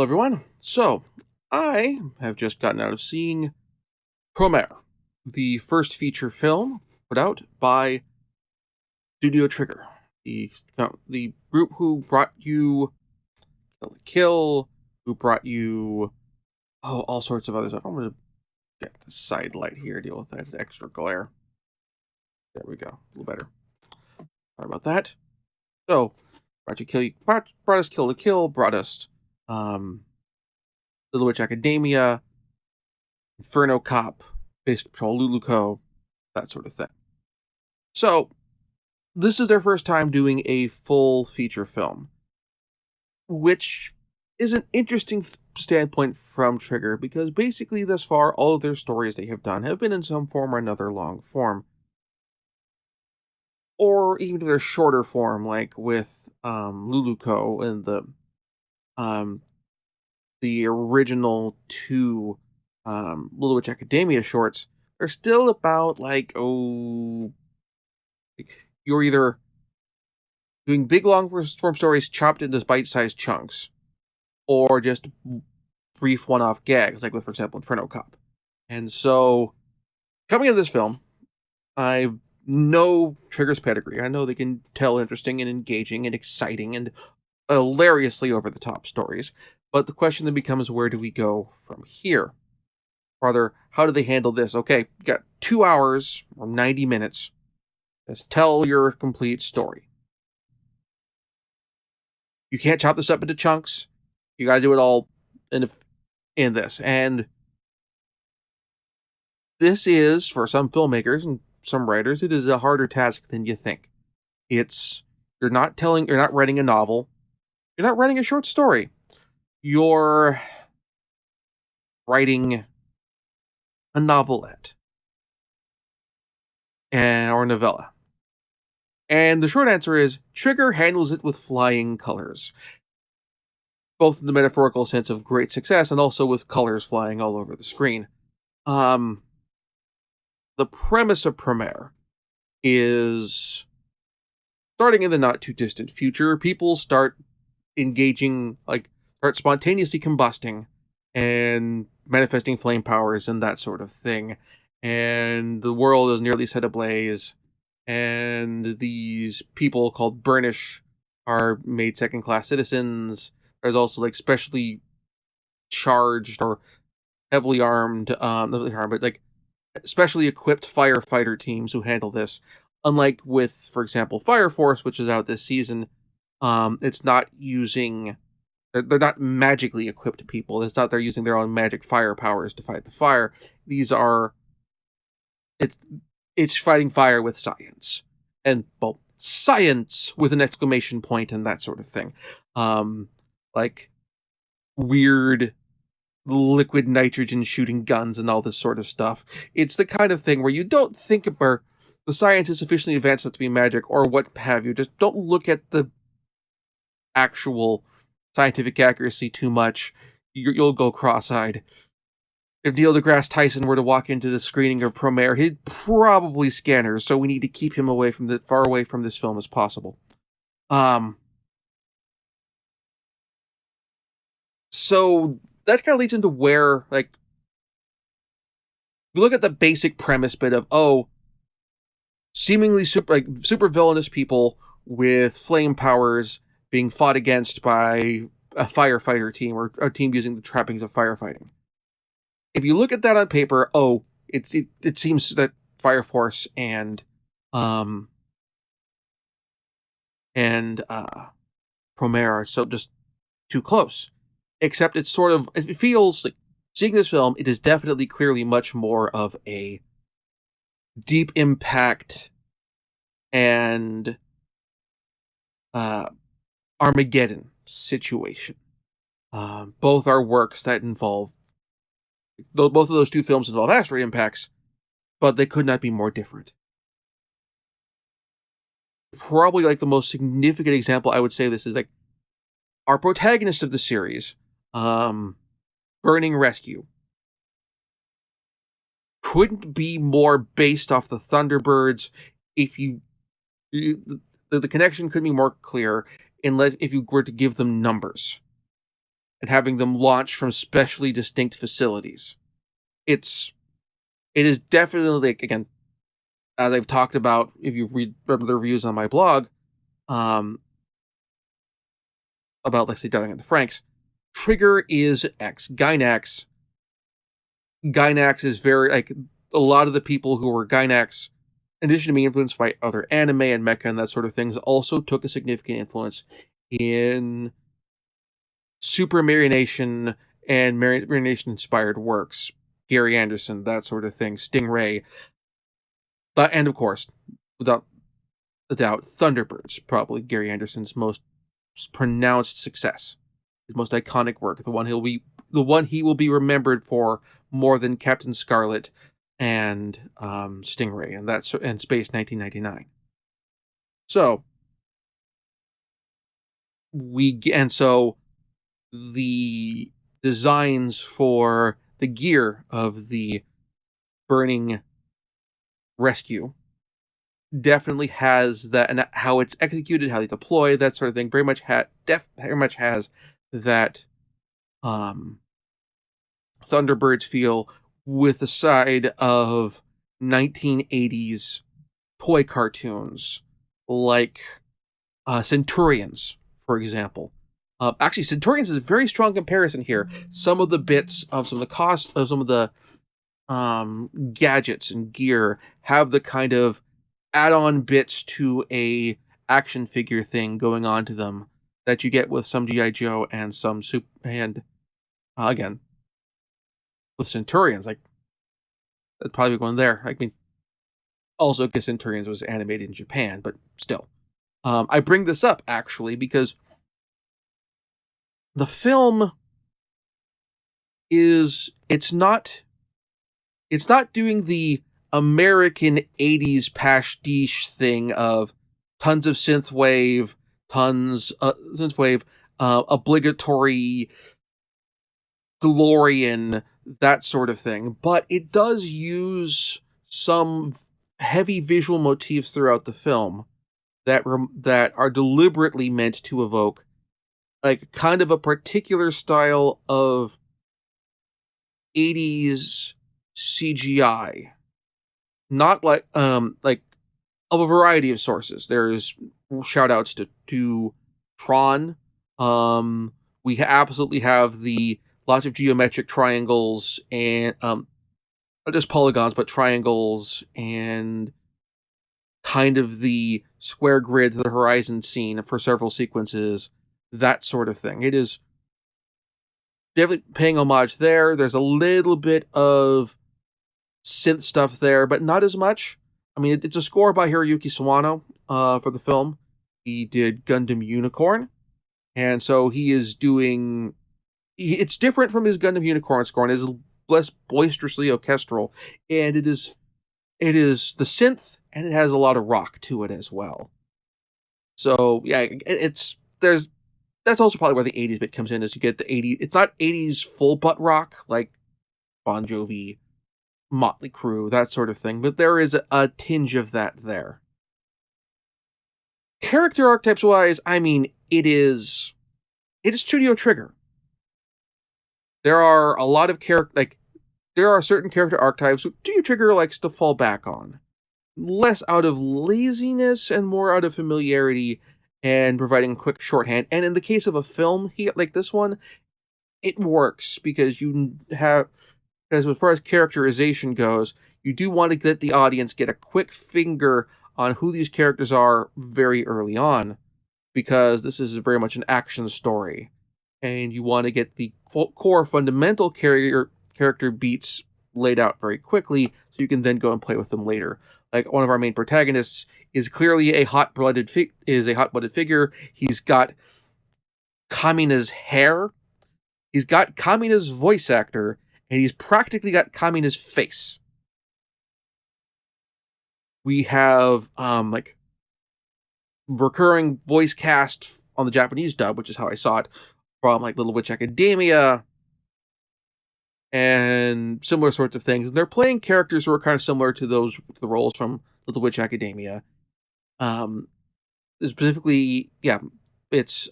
everyone. So, I have just gotten out of seeing Promare, the first feature film put out by Studio Trigger, the group who brought you Kill la Kill, who brought you all sorts of other stuff. I'm going to get the side light here, deal with that extra glare. There we go, a little better. Sorry about that. So, brought us Kill la Kill, brought us Little Witch Academia, Inferno Cop, Basic Patrol Luluco, that sort of thing. So, this is their first time doing a full feature film, which is an interesting standpoint from Trigger, because basically thus far, all of their stories they have done have been in some form or another long form. Or even if they're shorter form, like with Luluco and the original two Little Witch Academia shorts, they're still about you're either doing big long form stories chopped into bite-sized chunks, or just brief one-off gags, like with, for example, Inferno Cop. And so, coming into this film, I know Trigger's pedigree. I know they can tell interesting and engaging and exciting and hilariously over-the-top stories. But the question then becomes, where do we go from here? Rather, how do they handle this? Okay, you got 2 hours or 90 minutes. Just tell your complete story. You can't chop this up into chunks. You gotta do it all in this. And this is, for some filmmakers and some writers, it is a harder task than you think. You're not writing a novel. You're not writing a short story. You're writing a novelette or novella. And the short answer is, Trigger handles it with flying colors. Both in the metaphorical sense of great success and also with colors flying all over the screen. The premise of Promare is, starting in the not too distant future, people start start spontaneously combusting and manifesting flame powers and that sort of thing. And the world is nearly set ablaze. And these people called Burnish are made second-class citizens. There's also specially charged or heavily armed, not really armed, but specially equipped firefighter teams who handle this. Unlike with, for example, Fire Force, which is out this season, it's not using... They're not magically equipped people. It's not they're using their own magic fire powers to fight the fire. These are... It's fighting fire with science. And, science with an exclamation point and that sort of thing. Weird liquid nitrogen shooting guns and all this sort of stuff. It's the kind of thing where you don't think about the science is sufficiently advanced enough to be magic or what have you. Just don't look at the actual scientific accuracy too much. You'll go cross-eyed. If Neil deGrasse Tyson were to walk into the screening of Promare, he'd probably scan her, so we need to keep him far away from this film as possible. So that kind of leads into where, we look at the basic premise bit of, seemingly super villainous people with flame powers being fought against by a firefighter team or a team using the trappings of firefighting. If you look at that on paper, it seems that Fire Force and Promare are so just too close. Except it feels like, seeing this film, it is definitely clearly much more of a deep impact and Armageddon situation. Both are works that involve... Both of those two films involve asteroid impacts, but they could not be more different. Probably the most significant example I would say this is our protagonist of the series, Burning Rescue, couldn't be more based off the Thunderbirds. The connection couldn't be more clear if you were to give them numbers. and having them launch from specially distinct facilities. It is definitely, like, again, as I've talked about, if you read the reviews on my blog, um, about, let's say, Darling in the Franxx, Trigger is X. Gynax is very, like, a lot of the people who were Gynax, in addition to being influenced by other anime and mecha and that sort of things, also took a significant influence in Super Marionation and Marionation inspired works. Gary Anderson, that sort of thing, Stingray. But, and of course, without a doubt, Thunderbirds, probably Gary Anderson's most pronounced success, his most iconic work, the one he will be remembered for more than Captain Scarlet and Stingray and Space 1999. So the designs for the gear of the Burning Rescue definitely has that, and how it's executed, how they deploy, that sort of thing, very much has that Thunderbirds feel, with the side of 1980s toy cartoons like Centurions, for example. Actually, Centurions is a very strong comparison here. Some of the bits of some of the gadgets and gear have the kind of add-on bits to a action figure thing going on to them that you get with some G.I. Joe and some again, with Centurions, like, that'd probably be one there. I mean, also because Centurions was animated in Japan, but still. I bring this up, actually, because the film it's not doing the American 80s pastiche thing of tons of synthwave, obligatory DeLorean, that sort of thing. But it does use some heavy visual motifs throughout the film that are deliberately meant to evoke, like, kind of a particular style of 80s CGI. Not like of a variety of sources. There's shout outs to Tron. We absolutely have the lots of geometric triangles and not just polygons, but triangles, and kind of the square grid to the horizon scene for several sequences, that sort of thing. It is definitely paying homage there. There's a little bit of synth stuff there, but not as much. I mean, it's a score by Hiroyuki Sawano for the film. He did Gundam Unicorn, and so he is doing... It's different from his Gundam Unicorn score, and is less boisterously orchestral, and it is the synth, and it has a lot of rock to it as well. So yeah, that's also probably where the 80s bit comes in, is you get the 80s. It's not 80s full butt rock like Bon Jovi, Motley Crue, that sort of thing, but there is a tinge of that there. Character archetypes wise, I mean, it is Studio Trigger. There are a lot of there are certain character archetypes Studio Trigger likes to fall back on, less out of laziness and more out of familiarity and providing quick shorthand. And in the case of a film like this one, it works because as far as characterization goes, you do want to let the audience get a quick finger on who these characters are very early on, because this is very much an action story, and you want to get the core fundamental character beats laid out very quickly, so you can then go and play with them later. Like, one of our main protagonists is clearly a hot-blooded figure. He's got Kamina's hair, he's got Kamina's voice actor, and he's practically got Kamina's face. We have recurring voice cast on the Japanese dub, which is how I saw it, from like Little Witch Academia and similar sorts of things. And they're playing characters who are kind of similar to the roles from Little Witch Academia. Specifically, yeah, it's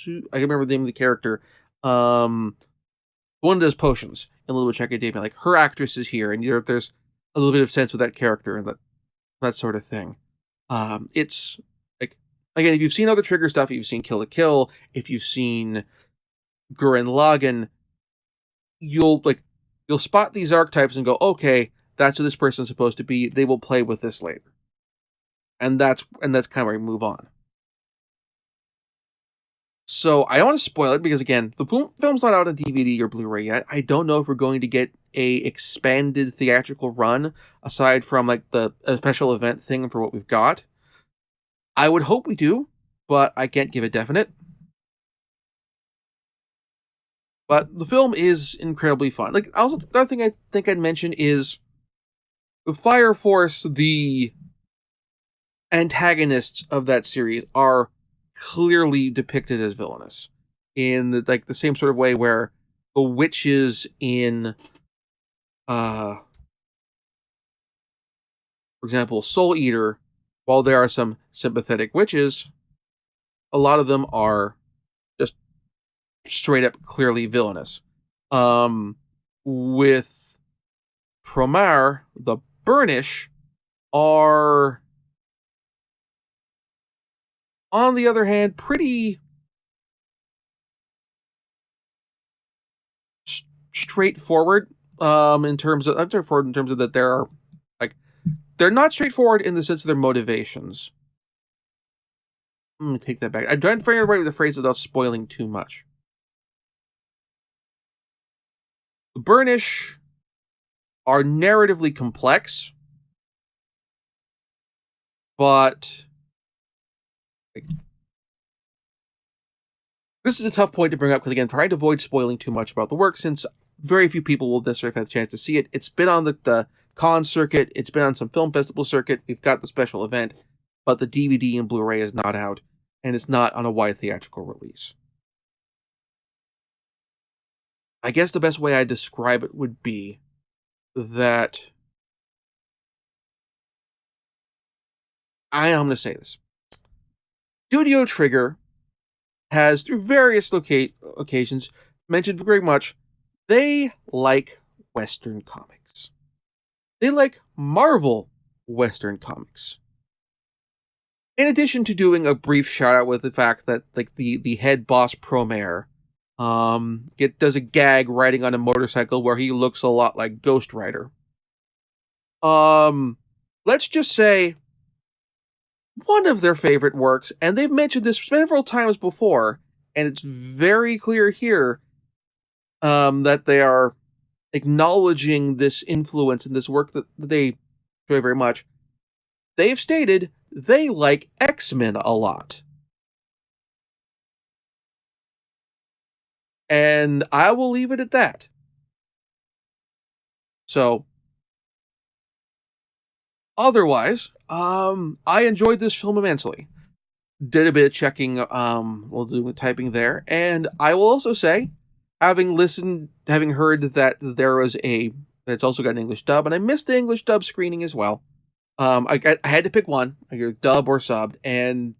I can remember the name of the character. One of those potions in Little Witch Academia. Like, her actress is here, and there's a little bit of sense with that character and that sort of thing. It's like, again, if you've seen other Trigger stuff, if you've seen Kill la Kill, if you've seen Gurren Lagann, you'll spot these archetypes and go, okay, that's who this person's supposed to be. They will play with this later. And that's kind of where we move on. So I don't want to spoil it because, again, the film's not out on DVD or Blu-ray yet. I don't know if we're going to get a expanded theatrical run aside from like a special event thing for what we've got. I would hope we do, but I can't give a definite. But the film is incredibly fun. Like, also, the other thing I think I'd mention is the Fire Force, the antagonists of that series, are clearly depicted as villainous in the same sort of way where the witches in, for example, Soul Eater, while there are some sympathetic witches, a lot of them are just straight up clearly villainous. With Promare, the Burnish are, on the other hand, pretty straightforward. In terms of that they're not straightforward in the sense of their motivations. Let me take that back. I'm trying to find out the phrase without spoiling too much. The Burnish are narratively complex, but this is a tough point to bring up because, again, trying to avoid spoiling too much about the work, since very few people will necessarily have a chance to see it. It's been on the con circuit, it's been on some film festival circuit, we've got the special event, but the DVD and Blu-ray is not out, and it's not on a wide theatrical release. I guess the best way I describe it would be that I'm going to say this. Studio Trigger has, through various occasions, mentioned very much they like Western comics. They like Marvel Western comics. In addition to doing a brief shout out with the fact that the head boss Promare does a gag riding on a motorcycle where he looks a lot like Ghost Rider. Let's just say one of their favorite works, and they've mentioned this several times before, and it's very clear here that they are acknowledging this influence in this work that they enjoy very much. They've stated they like X-Men a lot. And I will leave it at that. So, otherwise, I enjoyed this film immensely. Did a bit of checking, we'll do typing there, and I will also say, having heard that there was it's also got an English dub, and I missed the English dub screening as well. I had to pick one, either dub or subbed, and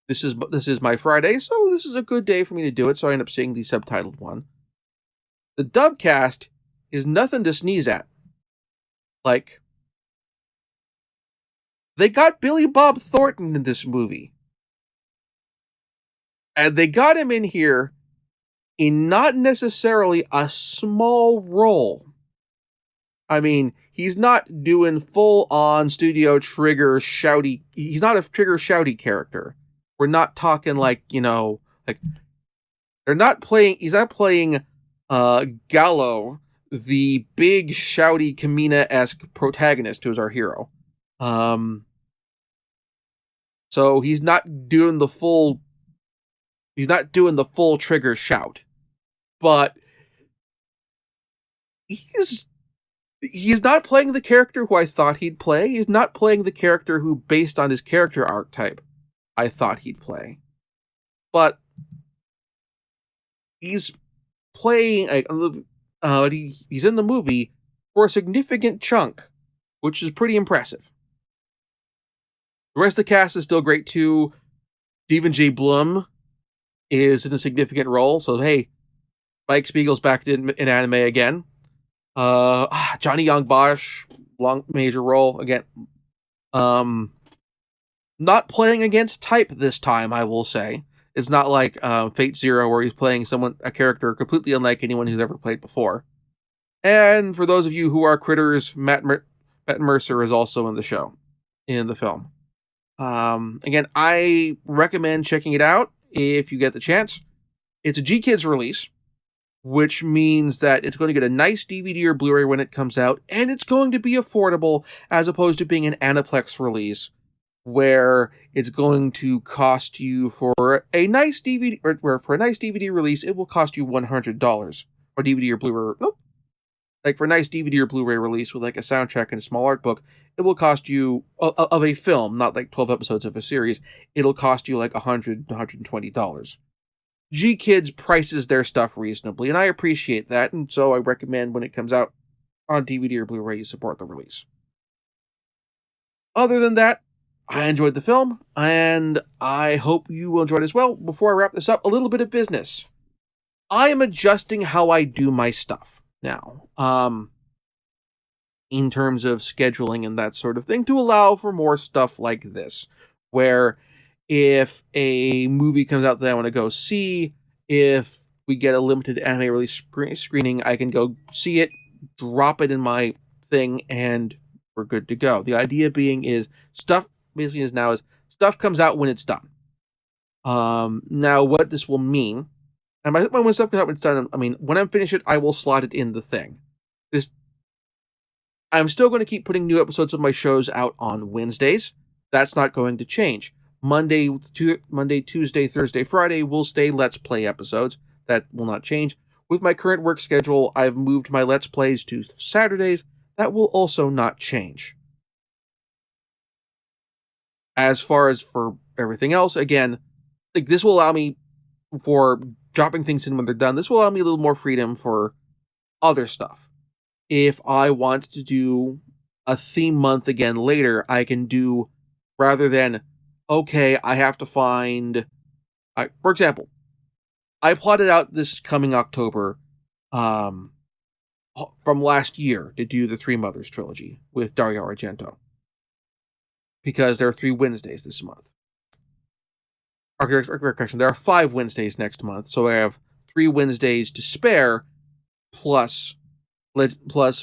this is my Friday, so this is a good day for me to do it, so I end up seeing the subtitled one. The dub cast is nothing to sneeze at. Like, they got Billy Bob Thornton in this movie. And they got him in here in not necessarily a small role. I mean, he's not doing full-on Studio Trigger shouty. He's not a Trigger shouty character. We're not talking he's not playing Gallo, the big shouty Kamina-esque protagonist who's our hero. So he's not doing the full Trigger shout, but he's not playing the character who I thought he'd play. He's not playing the character who, based on his character archetype, I thought he'd play. But he's playing he's in the movie for a significant chunk, which is pretty impressive. The rest of the cast is still great too. Stephen J. Blum is in a significant role. So hey, Mike Spiegel's back in anime again. Johnny Young Bosch, long major role again. Not playing against type this time, I will say. It's not like Fate Zero where he's playing a character completely unlike anyone who's ever played before. And for those of you who are critters, Matt Mercer is also in the film. Again, I recommend checking it out if you get the chance. It's a G-Kids release, which means that it's going to get a nice DVD or Blu-ray when it comes out, and it's going to be affordable as opposed to being an Aniplex release, where it's going to cost you for a nice DVD, or for a nice DVD release, it will cost you $100, or DVD or Blu-ray. Nope. Like for a nice DVD or Blu-ray release with like a soundtrack and a small art book, it will cost you of a film, not like 12 episodes of a series. It'll cost you like $100, $120. G-Kids prices their stuff reasonably, and I appreciate that, and so I recommend when it comes out on DVD or Blu-ray, you support the release. Other than that, I enjoyed the film, and I hope you will enjoy it as well. Before I wrap this up, a little bit of business. I am adjusting how I do my stuff now, in terms of scheduling and that sort of thing, to allow for more stuff like this, where if a movie comes out that I want to go see, if we get a limited anime release screening, I can go see it, drop it in my thing, and we're good to go. The idea being is stuff comes out when it's done. Now what this will mean, and when stuff comes out when it's done, I mean, when I'm finished it, I will slot it in the thing. I'm still going to keep putting new episodes of my shows out on Wednesdays. That's not going to change. Monday, Tuesday, Thursday, Friday will stay Let's Play episodes. That will not change. With my current work schedule, I've moved my Let's Plays to Saturdays. That will also not change. As far as for everything else, again, like this will allow me, for dropping things in when they're done, this will allow me a little more freedom for other stuff. If I want to do a theme month again later, I can do, rather than, okay, I have to find, for example, I plotted out this coming October from last year to do the Three Mothers trilogy with Dario Argento, because there are 3 Wednesdays this month. Correction, there are 5 Wednesdays next month, so I have 3 Wednesdays to spare, plus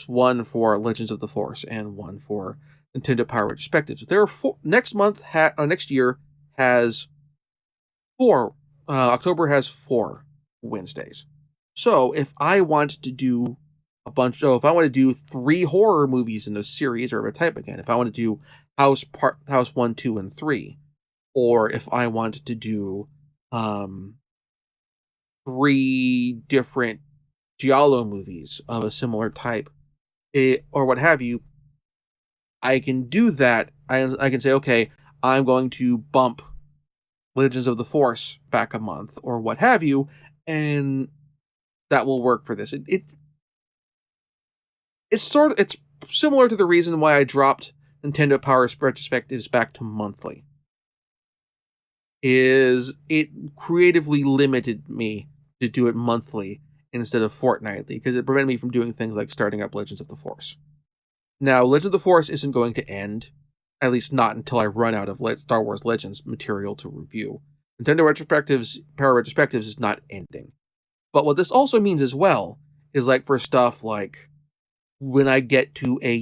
1 for Legends of the Force and 1 for Nintendo Power Retrospectives. There are 4 next year has 4. October has 4 Wednesdays. So if I want to do if I want to do 3 horror movies in a series or a type again, if I want to do House 1, 2, and 3, or if I want to do 3 different Giallo movies of a similar type, or what have you, I can do that. I can say, okay, I'm going to bump Legends of the Force back a month, or what have you, and that will work for this. It's similar to the reason why I dropped Nintendo Power Retrospectives back to monthly. Is it creatively limited me to do it monthly instead of fortnightly, because it prevented me from doing things like starting up Legends of the Force. Now, Legends of the Force isn't going to end, at least not until I run out of Star Wars Legends material to review. Nintendo Power Retrospectives is not ending. But what this also means as well is, like, for stuff like when I get to a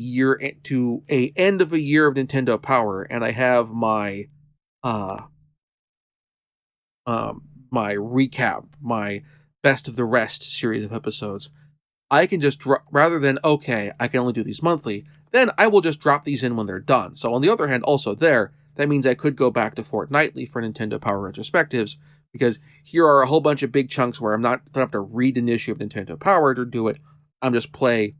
end of a year of Nintendo Power, and I have my my recap, my Best of the Rest series of episodes, I can just rather than, okay, I can only do these monthly, then I will just drop these in when they're done. So on the other hand, also that means I could go back to fortnightly for Nintendo Power Retrospectives, because here are a whole bunch of big chunks where I'm not going to have to read an issue of Nintendo Power to do it. I'm just play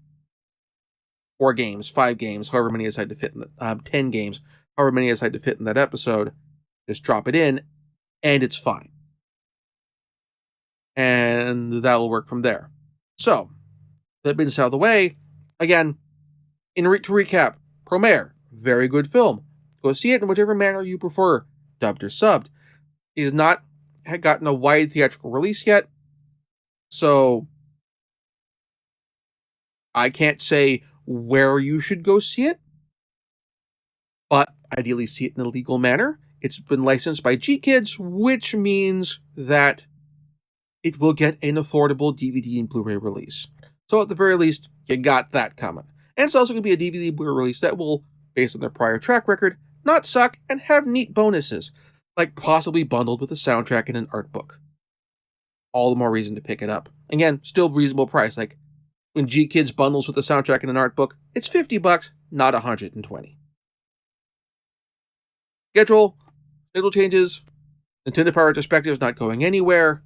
4 games, 5 games, however many I decide to fit in 10 games, however many I decide to fit in that episode, just drop it in, and it's fine. And that'll work from there. So, that being out of the way, again, to recap, Promare, very good film. Go see it in whichever manner you prefer, dubbed or subbed. It is not had gotten a wide theatrical release yet, so I can't say where you should go see it, but ideally see it in a legal manner. It's been licensed by G-Kids, which means that it will get an affordable DVD and Blu-ray release. So at the very least, you got that coming. And it's also going to be a DVD Blu-ray release that will, based on their prior track record, not suck and have neat bonuses, like possibly bundled with a soundtrack and an art book. All the more reason to pick it up. Again, still reasonable price. Like when G-Kids bundles with a soundtrack and an art book, it's $50, not $120. Schedule changes. Nintendo Power Retrospective is not going anywhere.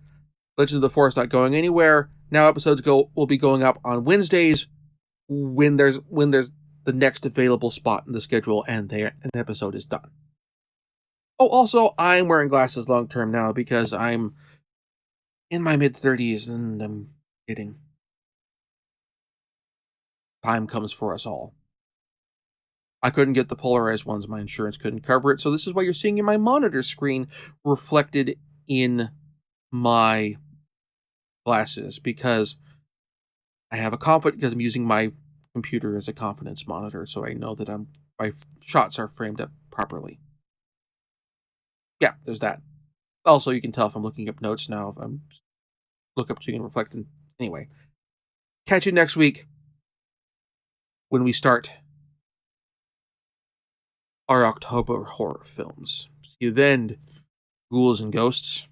Legends of the Forest not going anywhere. Now episodes will be going up on Wednesdays when there's the next available spot in the schedule and an episode is done. Oh, also, I'm wearing glasses long term now because I'm in my mid-30s and I'm kidding. Time comes for us all. I couldn't get the polarized ones. My insurance couldn't cover it. So this is why you're seeing in my monitor screen reflected in my glasses, because I have because I'm using my computer as a confidence monitor, so I know that my shots are framed up properly. Yeah, there's that. Also, you can tell if I'm looking up notes now, if I'm look up so you can reflect. Anyway, catch you next week when we start our October horror films. See you then, ghouls and ghosts.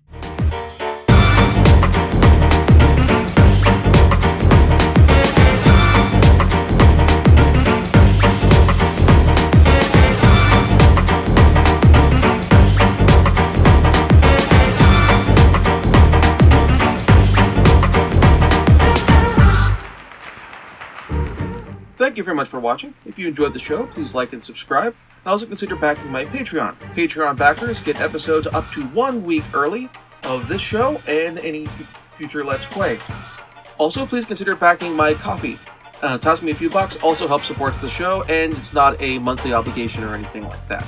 Thank you very much for watching. If you enjoyed the show, please like and subscribe. And also consider backing my Patreon. Patreon backers get episodes up to 1 week early of this show and any future Let's Plays. Also, please consider backing my Ko-fi. Toss me a few bucks also helps support the show, and it's not a monthly obligation or anything like that.